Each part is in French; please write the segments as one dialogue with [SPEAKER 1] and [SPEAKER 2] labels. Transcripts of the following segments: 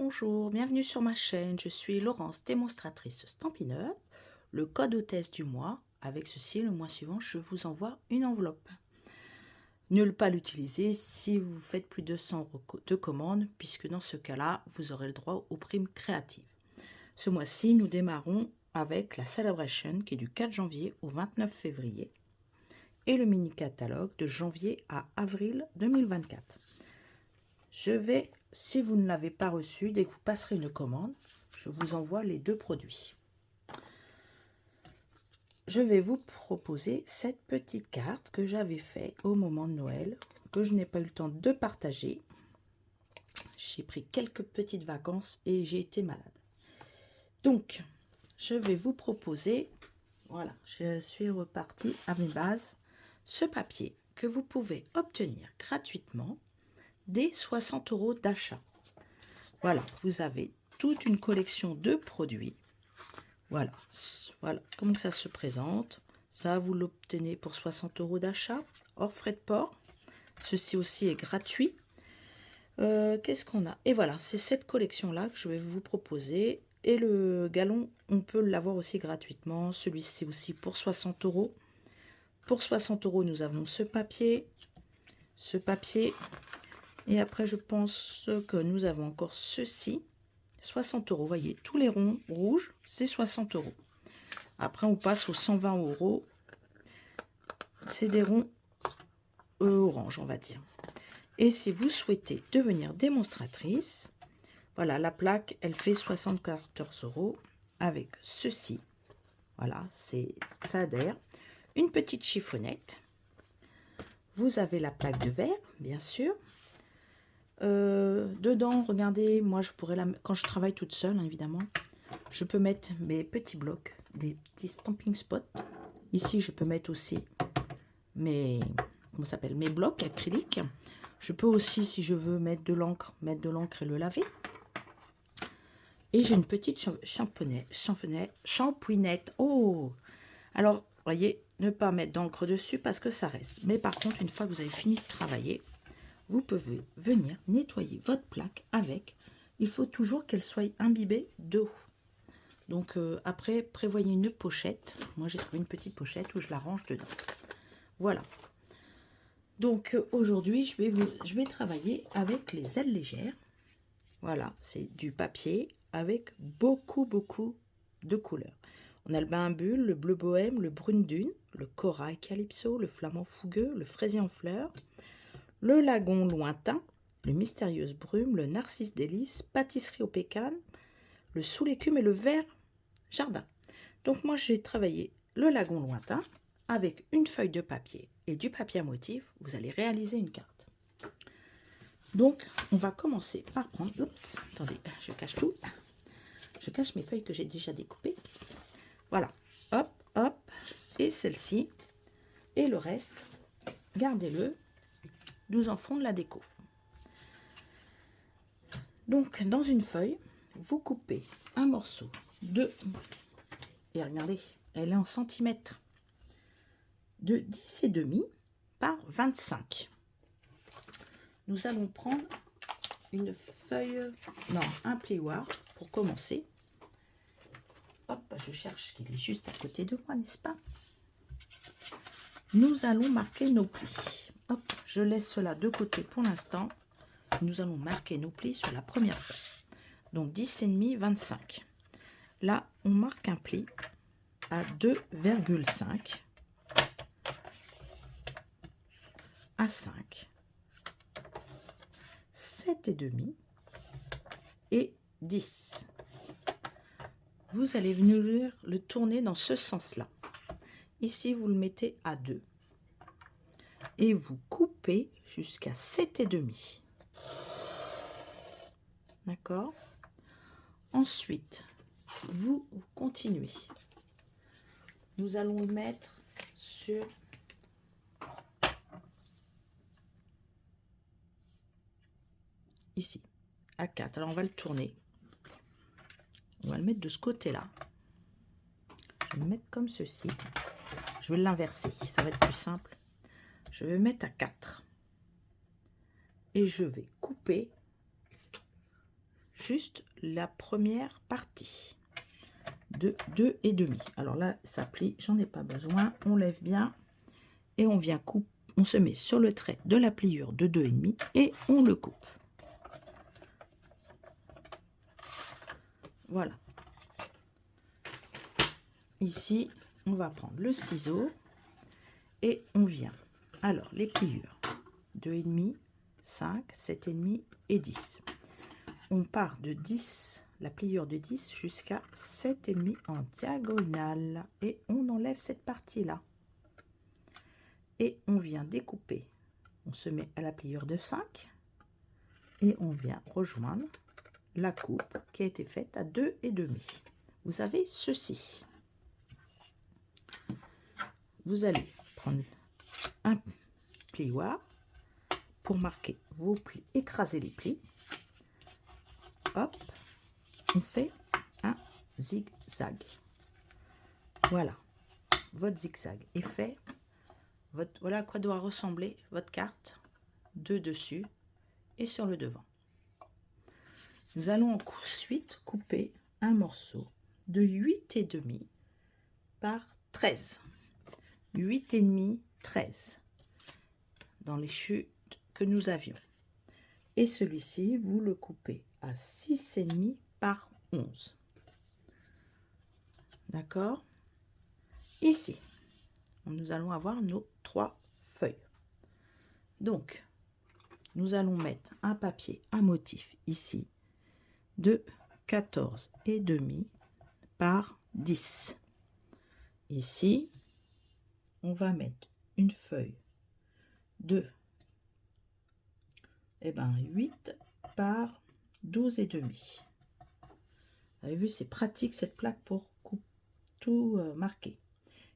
[SPEAKER 1] Bonjour, bienvenue sur ma chaîne. Je suis Laurence, démonstratrice Stampin' Up. Le code hôtesse du mois. Avec ceci, le mois suivant, je vous envoie une enveloppe. Ne pas l'utiliser si vous faites plus de 100 de commandes, puisque dans ce cas-là, vous aurez le droit aux primes créatives. Ce mois-ci, nous démarrons avec la Celebration qui est du 4 janvier au 29 février et le mini-catalogue de janvier à avril 2024. Je vais, si vous ne l'avez pas reçu, dès que vous passerez une commande, je vous envoie les deux produits. Je vais vous proposer cette petite carte que j'avais fait au moment de Noël, que je n'ai pas eu le temps de partager. J'ai pris quelques petites vacances et j'ai été malade. Donc, je vais vous proposer, voilà, je suis repartie à mes bases, ce papier que vous pouvez obtenir gratuitement dès 60 € d'achat. Voilà, vous avez toute une collection de produits. Voilà, voilà comment ça se présente. Ça, vous l'obtenez pour 60 € d'achat, hors frais de port. Ceci aussi est gratuit. Qu'est-ce qu'on a? Et voilà, c'est cette collection-là que je vais vous proposer. Et le galon, on peut l'avoir aussi gratuitement. Celui-ci aussi pour 60 €. Pour 60 €, nous avons ce papier. Et après, je pense que nous avons encore ceci. 60 €, vous voyez, tous les ronds rouges, c'est 60 €. Après, on passe aux 120 €. C'est des ronds orange, on va dire. Et si vous souhaitez devenir démonstratrice, voilà, la plaque, elle fait 74 € avec ceci. Voilà, ça adhère. Une petite chiffonnette. Vous avez la plaque de verre, bien sûr. Dedans, regardez, moi, je pourrais quand je travaille toute seule, hein, évidemment, je peux mettre mes petits blocs, des petits stamping spots. Ici, je peux mettre aussi mes blocs acryliques. Je peux aussi, si je veux, mettre de l'encre et le laver. Et j'ai une petite champouinette. Oh! Alors, voyez, ne pas mettre d'encre dessus parce que ça reste. Mais par contre, une fois que vous avez fini de travailler, vous pouvez venir nettoyer votre plaque avec. Il faut toujours qu'elle soit imbibée d'eau. Donc après, prévoyez une pochette. Moi, j'ai trouvé une petite pochette où je la range dedans. Voilà. Donc aujourd'hui, je vais travailler avec les ailes légères. Voilà, c'est du papier avec beaucoup de couleurs. On a le bain bulle, le bleu bohème, le brune dune, le corail calypso, le flamand fougueux, le fraisier en fleurs, le lagon lointain, le mystérieuse brume, le narcisse délice, pâtisserie au pécan, le sous l'écume et le vert jardin. Donc moi j'ai travaillé le lagon lointain avec une feuille de papier et du papier à motif. Vous allez réaliser une carte. Donc on va commencer par prendre, oups, attendez, je cache tout, je cache mes feuilles que j'ai déjà découpées. Voilà, hop, hop, et celle-ci, et le reste, gardez-le, nous en ferons de la déco. Donc dans une feuille, vous coupez un morceau de, et regardez, elle est en centimètres, de 10,5 par 25. Nous allons prendre une feuille, non, un plioir pour commencer. Hop, je cherche qu'il est juste à côté de moi, n'est-ce pas? Nous allons marquer nos plis. Hop, je laisse cela de côté pour l'instant. Nous allons marquer nos plis sur la première feuille. Donc 10,5, 25. Là, on marque un pli à 2,5, à 5, 7,5 et 10. Vous allez venir le tourner dans ce sens-là. Ici, vous le mettez à 2. Et vous coupez jusqu'à 7,5. D'accord? Ensuite, vous continuez. Nous allons le mettre sur ici, à 4. Alors, on va le tourner. On va le mettre de ce côté-là. Je vais le mettre comme ceci. Je vais l'inverser, ça va être plus simple. Je vais mettre à 4. Et je vais couper juste la première partie de 2,5. Alors là, ça plie, j'en ai pas besoin. On lève bien et on vient couper. On se met sur le trait de la pliure de 2,5 et on le coupe. Voilà. Ici, on va prendre le ciseau et on vient. Alors, les pliures 2,5, 5, 7,5 et 10. On part de 10, la pliure de 10 jusqu'à 7,5 en diagonale. Et on enlève cette partie-là. Et on vient découper. On se met à la pliure de 5 et on vient rejoindre la coupe qui a été faite à 2,5. Vous avez ceci. Vous allez prendre un plioir pour marquer vos plis, écraser les plis. Hop, on fait un zigzag. Voilà, votre zigzag est fait. Voilà à quoi doit ressembler votre carte de dessus et sur le devant. Nous allons ensuite couper un morceau de 8,5 par 13. 8,5, 13 dans les chutes que nous avions. Et celui-ci, vous le coupez à 6,5 par 11. D'accord? Ici, nous allons avoir nos 3 feuilles. Donc, nous allons mettre un papier à motif ici de 14,5 par 10. Ici, on va mettre une feuille de 8 par 12,5. Vous avez vu, c'est pratique cette plaque pour tout marquer.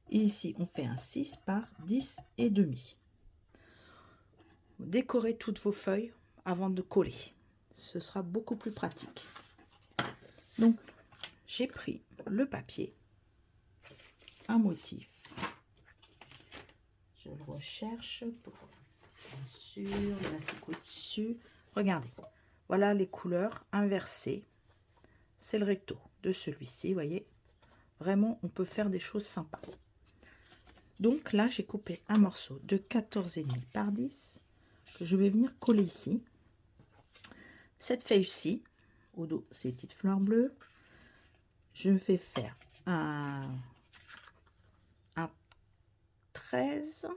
[SPEAKER 1] Et ici, on fait un 6 par 10,5. Décorez toutes vos feuilles avant de coller. Ce sera beaucoup plus pratique. Donc, j'ai pris le papier, un motif. Je le recherche pour, bien sûr, le massicot dessus. Regardez, voilà les couleurs inversées. C'est le recto de celui-ci, vous voyez. Vraiment, on peut faire des choses sympas. Donc là, j'ai coupé un morceau de 14,5 par 10 que je vais venir coller ici. Cette feuille-ci, au dos, ces petites fleurs bleues. Je vais faire un 13,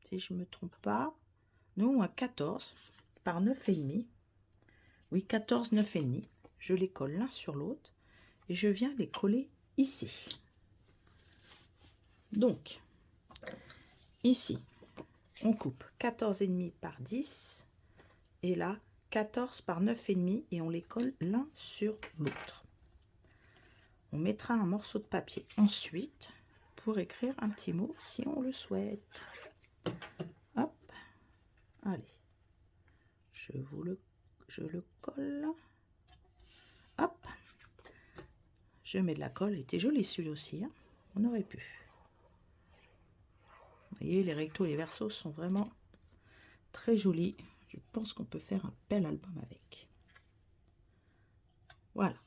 [SPEAKER 1] si je ne me trompe pas. Non, un 14 par 9,5. Oui, 14, 9,5. Je les colle l'un sur l'autre et je viens les coller ici. Donc, ici, on coupe 14,5 par 10 et là, 14 par 9,5 et on les colle l'un sur l'autre. On mettra un morceau de papier ensuite pour écrire un petit mot si on le souhaite. Hop, allez, je le colle. Hop, je mets de la colle. Il était joli celui-là aussi, hein. On aurait pu. Vous voyez, les rectos et les versos sont vraiment très jolis. Je pense qu'on peut faire un bel album avec. Voilà,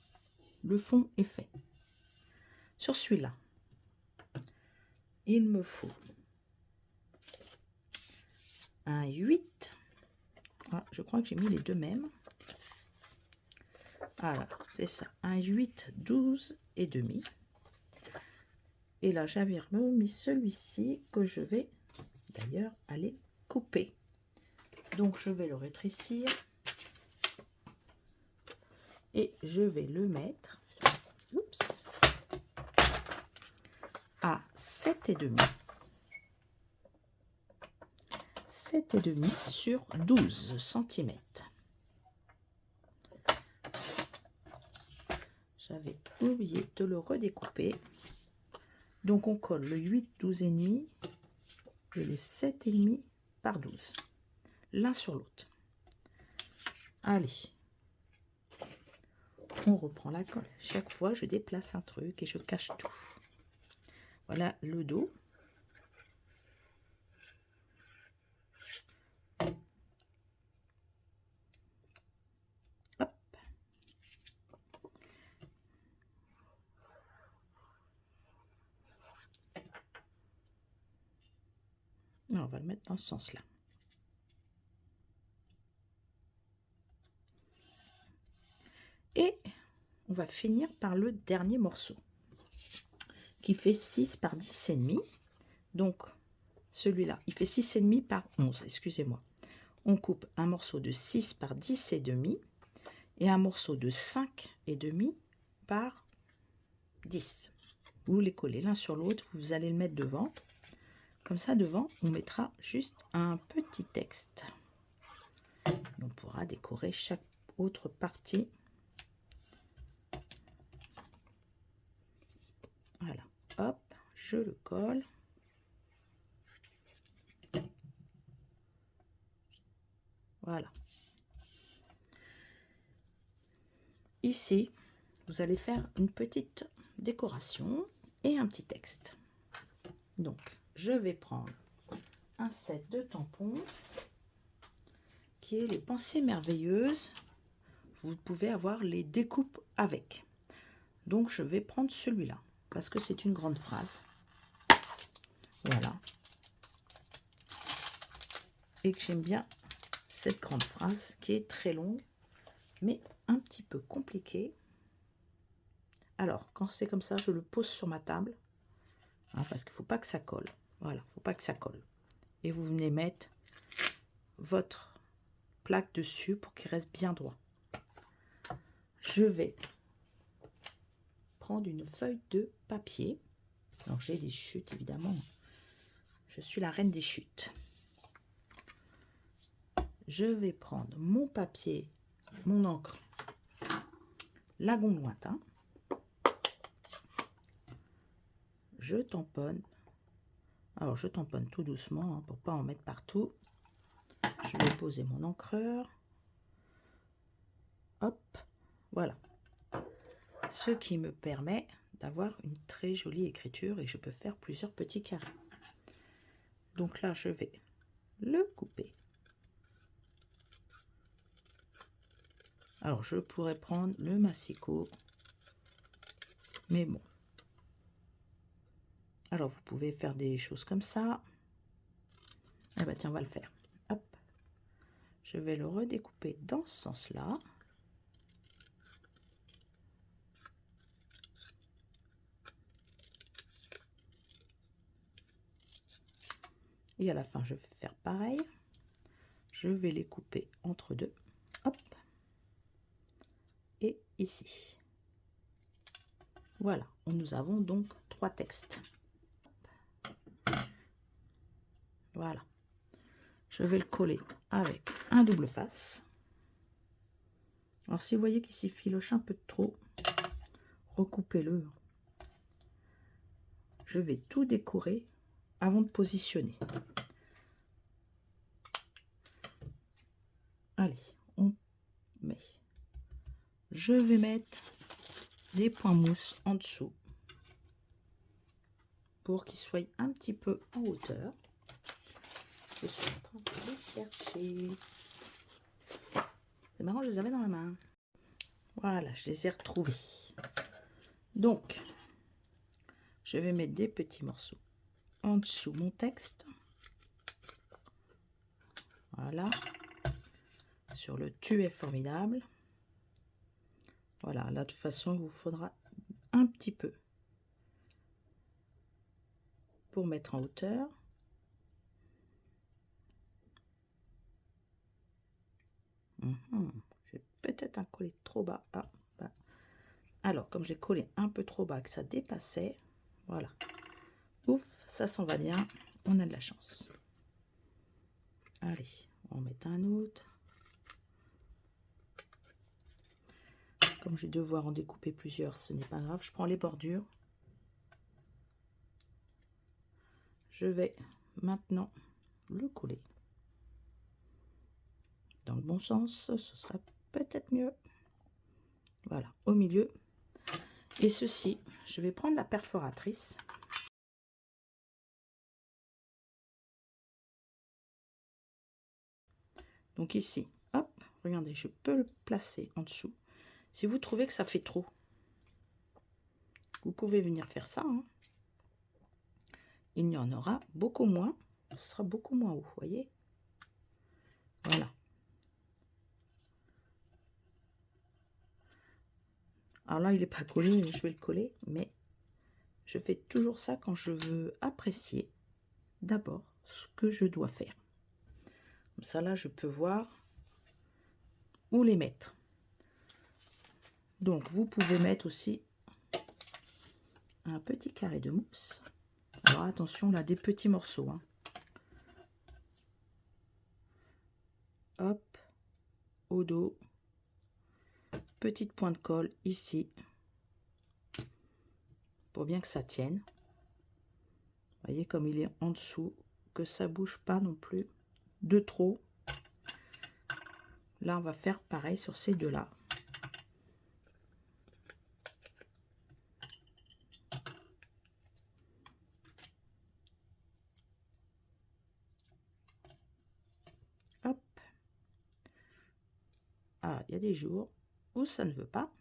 [SPEAKER 1] le fond est fait. Sur celui-là, il me faut un 8. Ah, je crois que j'ai mis les deux mêmes. Alors, c'est ça, un 8, 12,5. Et là, j'avais remis celui-ci que je vais d'ailleurs aller couper. Donc, je vais le rétrécir. Et je vais le mettre à 7,5. 7,5 sur 12 cm. J'avais oublié de le redécouper. Donc on colle le 8, 12,5 et le 7,5 par 12. L'un sur l'autre. Allez. On reprend la colle. Chaque fois, je déplace un truc et je cache tout. Voilà le dos. Hop. Alors, on va le mettre dans ce sens-là. Et on va finir par le dernier morceau qui fait 6 par 10,5. Donc, celui-là, il fait 6,5 par 11, excusez-moi. On coupe un morceau de 6 par 10,5 et un morceau de 5,5 par 10. Vous les collez l'un sur l'autre, vous allez le mettre devant. Comme ça, devant, on mettra juste un petit texte. On pourra décorer chaque autre partie. Voilà, hop, je le colle. Voilà. Ici, vous allez faire une petite décoration et un petit texte. Donc, je vais prendre un set de tampons qui est les pensées merveilleuses. Vous pouvez avoir les découpes avec. Donc, je vais prendre celui-là parce que c'est une grande phrase. Voilà. Et que j'aime bien cette grande phrase qui est très longue, mais un petit peu compliquée. Alors, quand c'est comme ça, je le pose sur ma table. Hein, parce qu'il ne faut pas que ça colle. Voilà, il ne faut pas que ça colle. Et vous venez mettre votre plaque dessus pour qu'il reste bien droit. Je vais prendre une feuille de papier. Alors, j'ai des chutes, évidemment. Je suis la reine des chutes. Je vais prendre mon papier, mon encre, lagon lointain. Je tamponne. Alors, je tamponne tout doucement hein, pour ne pas en mettre partout. Je vais poser mon encreur. Hop, voilà. Ce qui me permet d'avoir une très jolie écriture et je peux faire plusieurs petits carrés. Donc là, je vais le couper. Alors, je pourrais prendre le massicot, mais bon. Alors, vous pouvez faire des choses comme ça. Eh bien, tiens, on va le faire. Hop. Je vais le redécouper dans ce sens-là. Et à la fin, je vais faire pareil. Je vais les couper entre deux. Hop. Et ici. Voilà. Nous avons donc 3 textes. Voilà. Je vais le coller avec un double face. Alors, si vous voyez qu'il s'y filoche un peu trop, recoupez-le. Je vais tout décorer avant de positionner. Allez, on met. Je vais mettre des points mousse en dessous pour qu'ils soient un petit peu en hauteur. Je suis en train de les chercher. C'est marrant, je les avais dans la main. Voilà, je les ai retrouvés. Donc, je vais mettre des petits morceaux en dessous mon texte. Voilà. Sur le tu es formidable. Voilà, là de toute façon, il vous faudra un petit peu pour mettre en hauteur. J'ai peut-être un collé trop bas. Ah, bah. Alors, comme j'ai collé un peu trop bas, que ça dépassait, voilà. Ouf, ça s'en va bien. On a de la chance. Allez, on va en mettre un autre. Comme je vais devoir en découper plusieurs, ce n'est pas grave. Je prends les bordures. Je vais maintenant le coller dans le bon sens. Ce sera peut-être mieux. Voilà, au milieu. Et ceci, je vais prendre la perforatrice. Donc ici, hop, regardez, je peux le placer en dessous. Si vous trouvez que ça fait trop, vous pouvez venir faire ça. Hein. Il y en aura beaucoup moins ce sera beaucoup moins haut, vous voyez. Voilà. Alors là, il n'est pas collé, je vais le coller, mais je fais toujours ça quand je veux apprécier d'abord ce que je dois faire. Comme ça, là, je peux voir où les mettre. Donc, vous pouvez mettre aussi un petit carré de mousse. Alors, attention, là, des petits morceaux. Hein. Hop, au dos. Petite pointe de colle ici. Pour bien que ça tienne. Vous voyez comme il est en dessous. Que ça bouge pas non plus de trop. Là, on va faire pareil sur ces deux-là. Hop. Ah, il y a des jours où ça ne veut pas.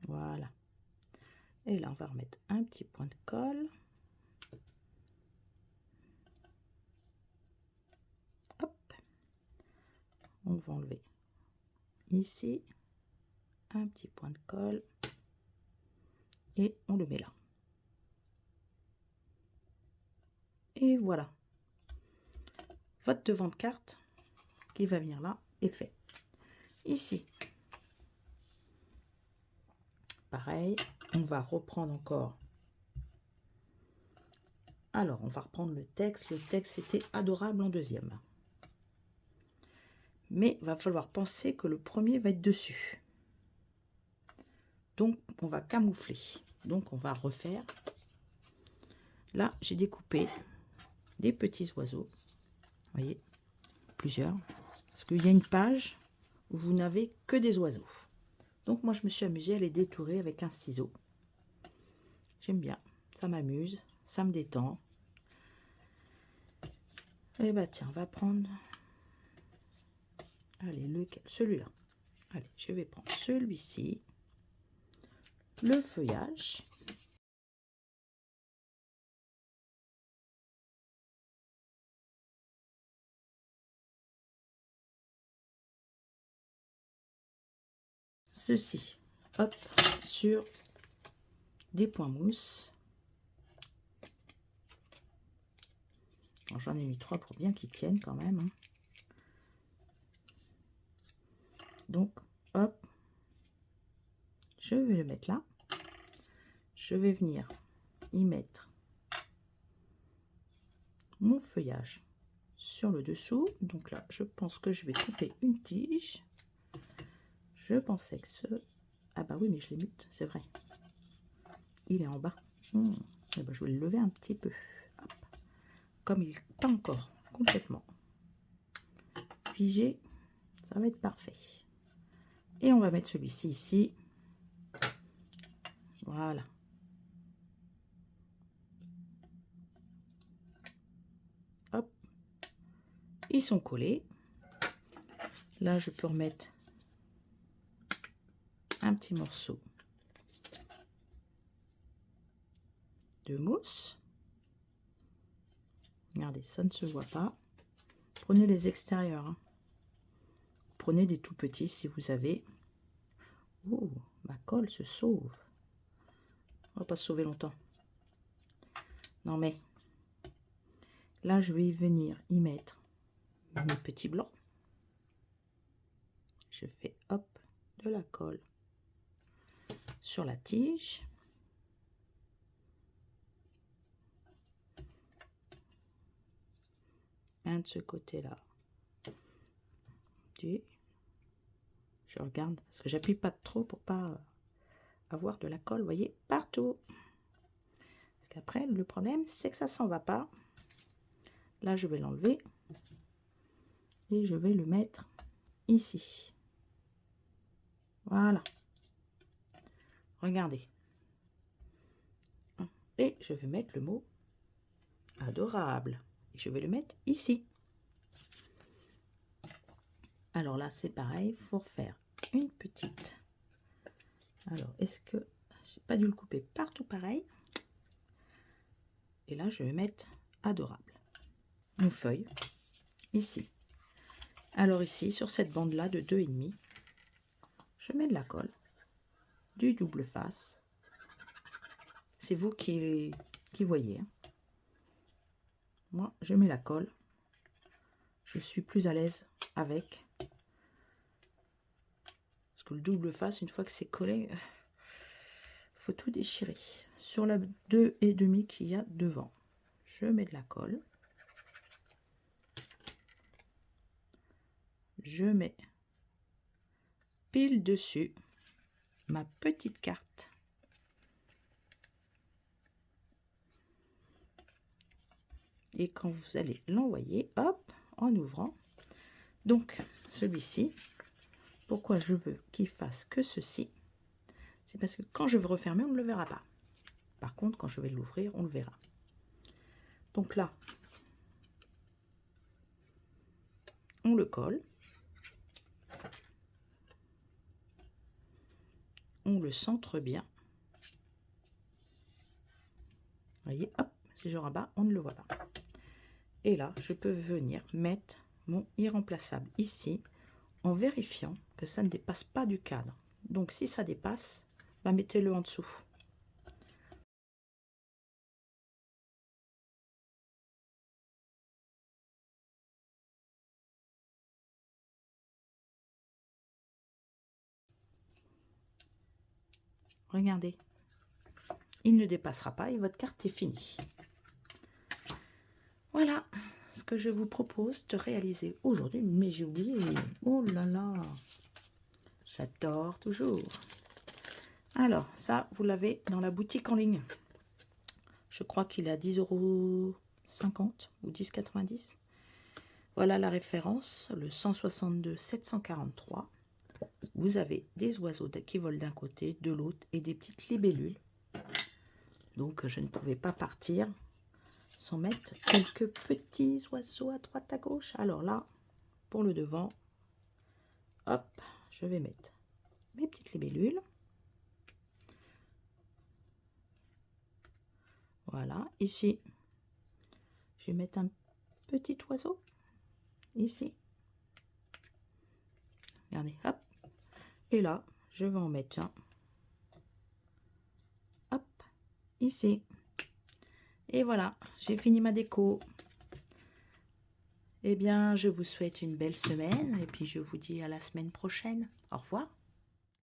[SPEAKER 1] Voilà. Et là, on va remettre un petit point de colle. Hop. On va enlever ici un petit point de colle. Et on le met là. Et voilà. Votre devant de carte qui va venir là est fait. Ici, pareil, on va reprendre encore. Alors, on va reprendre le texte. Le texte, c'était adorable en deuxième. Mais va falloir penser que le premier va être dessus. Donc, on va camoufler. Donc, on va refaire. Là, j'ai découpé des petits oiseaux. Vous voyez, plusieurs. Parce qu'il y a une page où vous n'avez que des oiseaux. Donc, moi, je me suis amusée à les détourer avec un ciseau. J'aime bien. Ça m'amuse. Ça me détend. Et bah tiens, on va prendre... Allez, lequel? Celui-là. Allez, je vais prendre celui-ci. Le feuillage. Ceci. Hop, sur des points mousse. J'en ai mis 3 pour bien qu'ils tiennent quand même. Hein. Donc, hop. Je vais le mettre là. Je vais venir y mettre mon feuillage sur le dessous. Donc là, je pense que je vais couper une tige. Je pensais que ce... Ah bah oui, mais je l'ai mis, c'est vrai. Il est en bas. Et ben, je vais le lever un petit peu. Hop. Comme il n'est pas encore complètement figé, ça va être parfait. Et on va mettre celui-ci ici. Voilà. Hop. Ils sont collés. Là, je peux remettre un petit morceau de mousse. Regardez, ça ne se voit pas. Prenez les extérieurs. Hein. Prenez des tout petits si vous avez. Oh, ma colle se sauve. On va pas se sauver longtemps. Non mais, là, je vais y venir y mettre mes petits blancs. Je fais hop, de la colle sur la tige. Un de ce côté-là. Je regarde, parce que j'appuie pas trop pour pas avoir de la colle, vous voyez, partout. Parce qu'après, le problème, c'est que ça s'en va pas. Là, je vais l'enlever. Et je vais le mettre ici. Voilà. Regardez. Et je vais mettre le mot adorable. Et je vais le mettre ici. Alors là, c'est pareil, il faut refaire une petite. Alors, est-ce que j'ai pas dû le couper partout pareil? Et là, je vais mettre adorable. Nos feuilles, ici. Alors ici, sur cette bande-là de 2,5, je mets de la colle, du double face. C'est vous qui voyez. Hein. Moi, je mets la colle. Je suis plus à l'aise avec. Parce que le double face, une fois que c'est collé, faut tout déchirer. Sur la 2,5 qu'il y a devant, je mets de la colle. Je mets pile dessus ma petite carte. Et quand vous allez l'envoyer, hop, en ouvrant. Donc, celui-ci, pourquoi je veux qu'il fasse que ceci? C'est parce que quand je vais refermer, on ne le verra pas. Par contre, quand je vais l'ouvrir, on le verra. Donc là, on le colle. On le centre bien. Vous voyez, hop, si je rabats, on ne le voit pas. Et là, je peux venir mettre mon irremplaçable ici, en vérifiant que ça ne dépasse pas du cadre. Donc, si ça dépasse, bah, mettez-le en dessous. Regardez, il ne dépassera pas et votre carte est finie. Voilà ce que je vous propose de réaliser aujourd'hui. Mais j'ai oublié. Oh là là, j'adore toujours. Alors, ça, vous l'avez dans la boutique en ligne. Je crois qu'il est à 10,50 € ou 10,90 €. Voilà la référence, le 162 743. Vous avez des oiseaux qui volent d'un côté, de l'autre, et des petites libellules. Donc, je ne pouvais pas partir sans mettre quelques petits oiseaux à droite, à gauche. Alors là, pour le devant, hop, je vais mettre mes petites libellules. Voilà, ici, je vais mettre un petit oiseau. Ici. Regardez, hop. Et là, je vais en mettre un. Hop, ici. Et voilà, j'ai fini ma déco. Eh bien, je vous souhaite une belle semaine et puis je vous dis à la semaine prochaine. Au revoir.